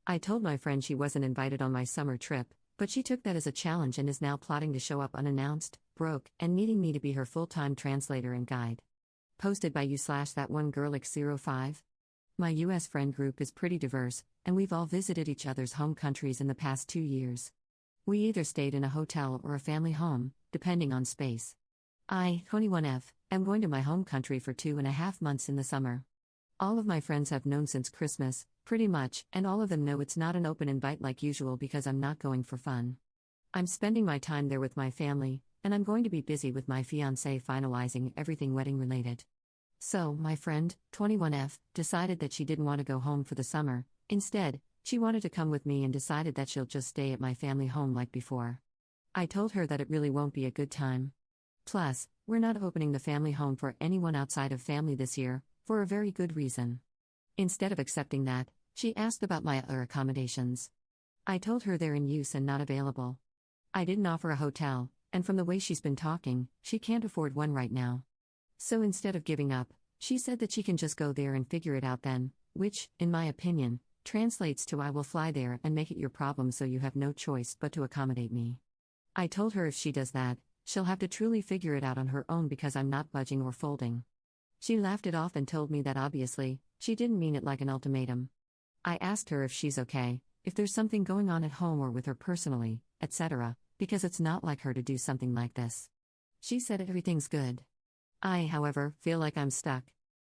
I told my friend she wasn't invited on my summer trip, but she took that as a challenge and is now plotting to show up unannounced, broke, and needing me to be her full-time translator and guide. Posted by you/that one girlix05. My US friend group is pretty diverse, and we've all visited each other's home countries in the past 2 years. We either stayed in a hotel or a family home, depending on space. I, 21F, am going to my home country for 2.5 months in the summer. All of my friends have known since Christmas, pretty much, and all of them know it's not an open invite like usual because I'm not going for fun. I'm spending my time there with my family, and I'm going to be busy with my fiancé finalizing everything wedding related. So, my friend, 21F, decided that she didn't want to go home for the summer. Instead, she wanted to come with me and decided that she'll just stay at my family home like before. I told her that it really won't be a good time. Plus, we're not opening the family home for anyone outside of family this year, for a very good reason. Instead of accepting that, she asked about my other accommodations. I told her they're in use and not available. I didn't offer a hotel, and from the way she's been talking, she can't afford one right now. So instead of giving up, she said that she can just go there and figure it out then, which, in my opinion, translates to I will fly there and make it your problem so you have no choice but to accommodate me. I told her if she does that, she'll have to truly figure it out on her own because I'm not budging or folding. She laughed it off and told me that obviously, she didn't mean it like an ultimatum. I asked her if she's okay, if there's something going on at home or with her personally, etc., because it's not like her to do something like this. She said everything's good. I, however, feel like I'm stuck.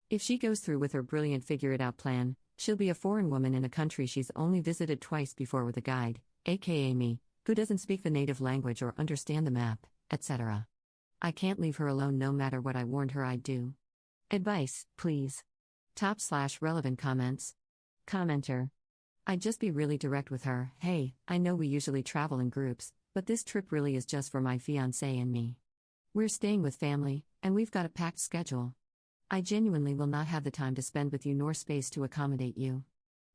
If she goes through with her brilliant figure-it-out plan, she'll be a foreign woman in a country she's only visited twice before with a guide, aka me, who doesn't speak the native language or understand the map, etc. I can't leave her alone no matter what I warned her I'd do. Advice, please. /relevant comments. Commenter. I'd just be really direct with her. Hey, I know we usually travel in groups, but this trip really is just for my fiancé and me. We're staying with family, and we've got a packed schedule. I genuinely will not have the time to spend with you nor space to accommodate you.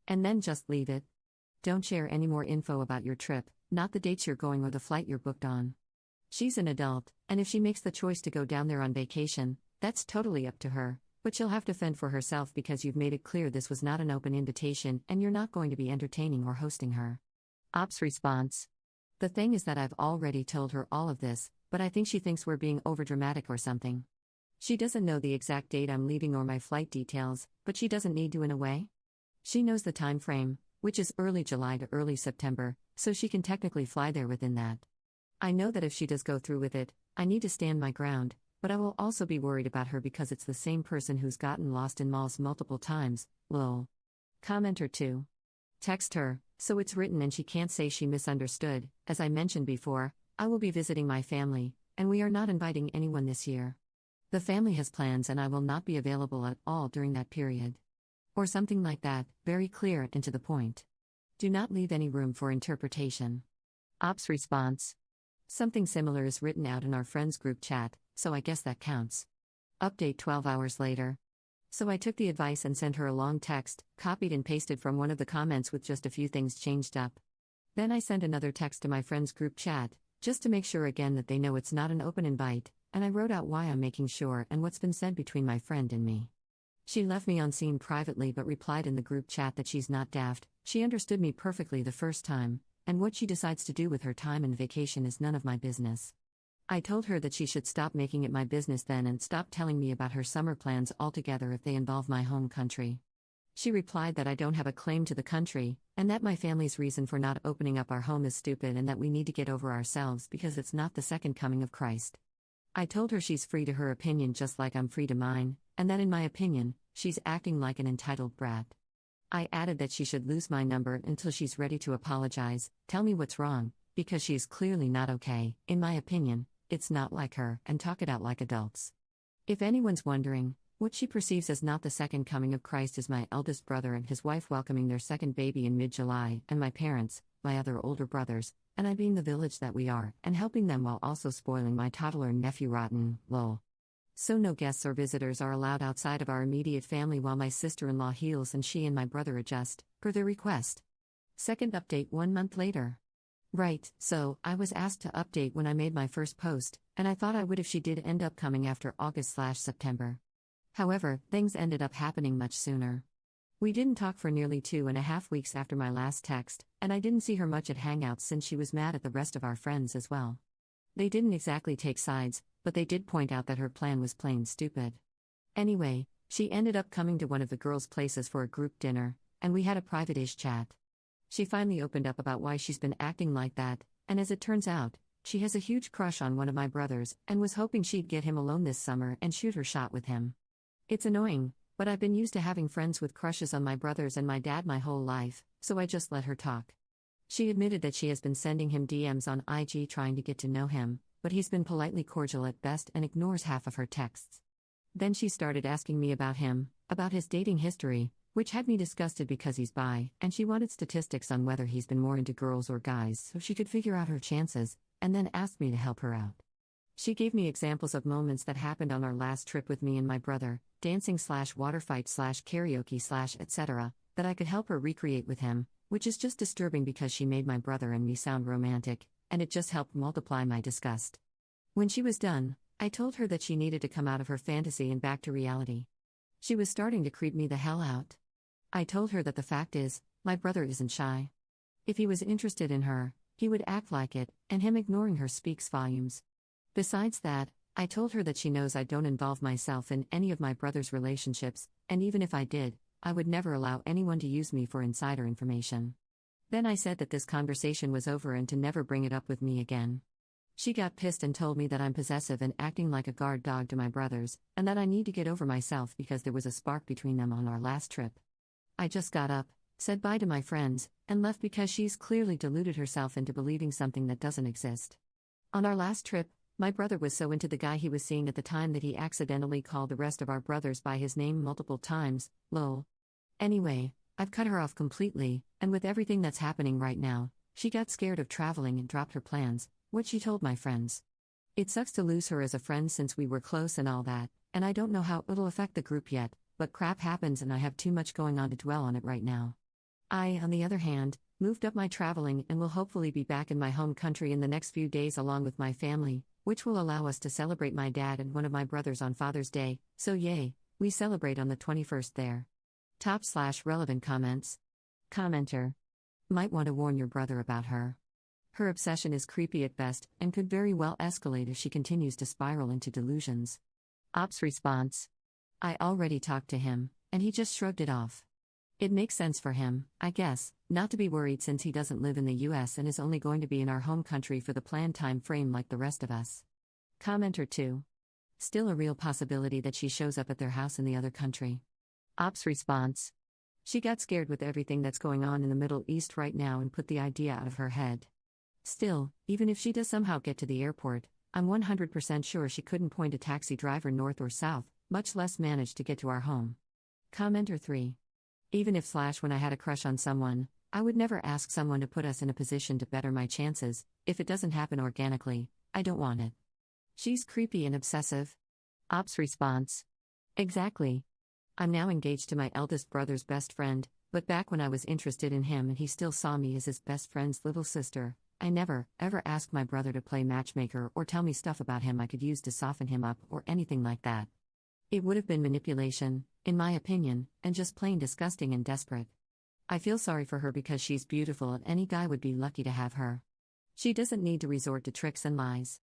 And then just leave it. Don't share any more info about your trip, not the dates you're going or the flight you're booked on. She's an adult, and if she makes the choice to go down there on vacation, that's totally up to her, but she'll have to fend for herself because you've made it clear this was not an open invitation and you're not going to be entertaining or hosting her. Ops response. The thing is that I've already told her all of this, but I think she thinks we're being overdramatic or something. She doesn't know the exact date I'm leaving or my flight details, but she doesn't need to in a way. She knows the time frame, which is early July to early September, so she can technically fly there within that. I know that if she does go through with it, I need to stand my ground, but I will also be worried about her because it's the same person who's gotten lost in malls multiple times, lol. Commenter 2. Text her, so it's written and she can't say she misunderstood. As I mentioned before, I will be visiting my family, and we are not inviting anyone this year. The family has plans and I will not be available at all during that period. Or something like that, very clear and to the point. Do not leave any room for interpretation. Ops response. Something similar is written out in our friends group chat, so I guess that counts. Update 12 hours later. So I took the advice and sent her a long text, copied and pasted from one of the comments with just a few things changed up. Then I sent another text to my friends group chat, just to make sure again that they know it's not an open invite, and I wrote out why I'm making sure and what's been said between my friend and me. She left me on scene privately but replied in the group chat that she's not daft, she understood me perfectly the first time, and what she decides to do with her time and vacation is none of my business. I told her that she should stop making it my business then and stop telling me about her summer plans altogether if they involve my home country. She replied that I don't have a claim to the country, and that my family's reason for not opening up our home is stupid and that we need to get over ourselves because it's not the second coming of Christ. I told her she's free to her opinion just like I'm free to mine, and that in my opinion, she's acting like an entitled brat. I added that she should lose my number until she's ready to apologize, tell me what's wrong, because she is clearly not okay, in my opinion, it's not like her, and talk it out like adults. If anyone's wondering, what she perceives as not the second coming of Christ is my eldest brother and his wife welcoming their second baby in mid-July, and my parents, my other older brothers, and I being the village that we are, and helping them while also spoiling my toddler nephew rotten, lol. So no guests or visitors are allowed outside of our immediate family while my sister-in-law heals and she and my brother adjust, per their request. Second update 1 month later. Right, so, I was asked to update when I made my first post, and I thought I would if she did end up coming after August/September. However, things ended up happening much sooner. We didn't talk for nearly 2.5 weeks after my last text, and I didn't see her much at hangouts since she was mad at the rest of our friends as well. They didn't exactly take sides, but they did point out that her plan was plain stupid. Anyway, she ended up coming to one of the girls' places for a group dinner, and we had a private-ish chat. She finally opened up about why she's been acting like that, and as it turns out, she has a huge crush on one of my brothers and was hoping she'd get him alone this summer and shoot her shot with him. It's annoying, but I've been used to having friends with crushes on my brothers and my dad my whole life, so I just let her talk. She admitted that she has been sending him DMs on IG trying to get to know him, but he's been politely cordial at best and ignores half of her texts. Then she started asking me about him, about his dating history, which had me disgusted because he's bi, and she wanted statistics on whether he's been more into girls or guys so she could figure out her chances, and then asked me to help her out. She gave me examples of moments that happened on our last trip with me and my brother, dancing/water fight/karaoke/etc., that I could help her recreate with him, which is just disturbing because she made my brother and me sound romantic, and it just helped multiply my disgust. When she was done, I told her that she needed to come out of her fantasy and back to reality. She was starting to creep me the hell out. I told her that the fact is, my brother isn't shy. If he was interested in her, he would act like it, and him ignoring her speaks volumes. Besides that, I told her that she knows I don't involve myself in any of my brother's relationships, and even if I did, I would never allow anyone to use me for insider information. Then I said that this conversation was over and to never bring it up with me again. She got pissed and told me that I'm possessive and acting like a guard dog to my brothers, and that I need to get over myself because there was a spark between them on our last trip. I just got up, said bye to my friends, and left because she's clearly deluded herself into believing something that doesn't exist. On our last trip, my brother was so into the guy he was seeing at the time that he accidentally called the rest of our brothers by his name multiple times, lol. Anyway, I've cut her off completely, and with everything that's happening right now, she got scared of traveling and dropped her plans, what she told my friends. It sucks to lose her as a friend since we were close and all that, and I don't know how it'll affect the group yet, but crap happens and I have too much going on to dwell on it right now. I, on the other hand, moved up my traveling and will hopefully be back in my home country in the next few days along with my family, which will allow us to celebrate my dad and one of my brothers on Father's Day, so yay, we celebrate on the 21st there. Top/relevant comments. Commenter. Might want to warn your brother about her. Her obsession is creepy at best and could very well escalate if she continues to spiral into delusions. Ops response. I already talked to him, and he just shrugged it off. It makes sense for him, I guess, not to be worried since he doesn't live in the US and is only going to be in our home country for the planned time frame like the rest of us. Commenter 2. Still a real possibility that she shows up at their house in the other country. Ops response. She got scared with everything that's going on in the Middle East right now and put the idea out of her head. Still, even if she does somehow get to the airport, I'm 100% sure she couldn't point a taxi driver north or south, much less manage to get to our home. Commenter 3. Even if when I had a crush on someone, I would never ask someone to put us in a position to better my chances. If it doesn't happen organically, I don't want it. She's creepy and obsessive. Ops response. Exactly. I'm now engaged to my eldest brother's best friend, but back when I was interested in him and he still saw me as his best friend's little sister, I never, ever asked my brother to play matchmaker or tell me stuff about him I could use to soften him up or anything like that. It would have been manipulation, in my opinion, and just plain disgusting and desperate. I feel sorry for her because she's beautiful and any guy would be lucky to have her. She doesn't need to resort to tricks and lies.